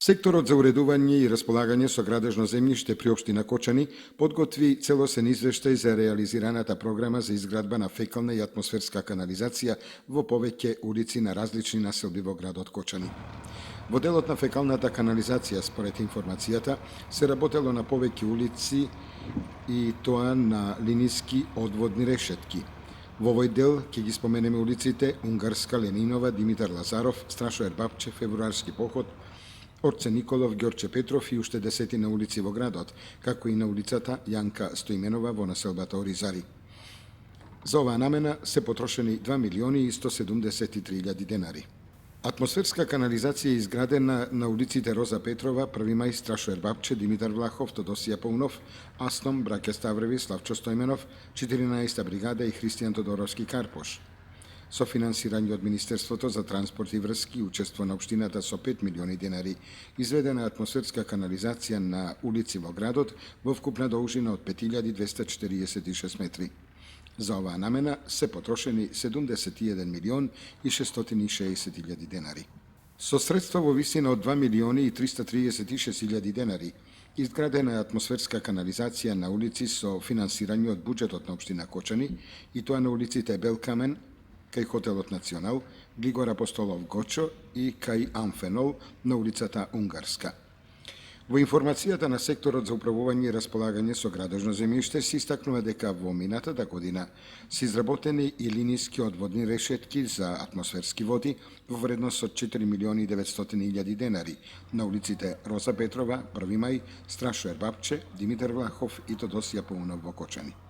Секторот за уредување и располагање со градежно земјиште при општина Кочани подготви целосен извештај за реализираната програма за изградба на фекална и атмосферска канализација во повеќе улици на различни населби во градот Кочани. Во делот на фекалната канализација, според информацијата, се работело на повеќе улици и тоа на линиски одводни решетки. Во овој дел ќе ги споменеме улиците Унгарска, Ленинова, Димитар Лазаров, Страшо Ербапче, Февруарски поход, Орце Николов, Ѓорче Петров и уште десетина улици во градот, како и на улицата Јанка Стоименова во населбата Оризари. За оваа намена се потрошени 2.173.000 денари. Атмосферска канализација е изградена на улиците Роза Петрова, Први мај, Страшо Ербапче, Димитар Влахов, Тодосија Паунов, Астом, браќа Ставреви, Славчо Стоименов, 14-та бригада и Христијан Тодоровски Карпош. Со финансирање од Министерството за транспорт и врски и учество на општината со 5 милиони денари, изведена атмосферска канализација на улици во градот во вкупна должина од 5246 метри. За оваа намена се потрошени 71 милион и 660.000 денари. Со средства во висина од 2 милиони и 336.000 денари, изградена е атмосферска канализација на улици со финансирање од буџетот на општина Кочани, и тоа на улиците Белкамен, кај хотелот Национал, Григор Апостолов Гочо и кај Амфенол на улицата Унгарска. Во информацијата на секторот за управување и располагање со градежно земјиште се истакнува дека во минатата година се изработени и линиски одводни решетки за атмосферски води во вредност од 4.900.000 денари на улиците Роза Петрова, Први мај, Страшо Ербапче, Димитар Влахов и Тодосија Паунов во Кочани.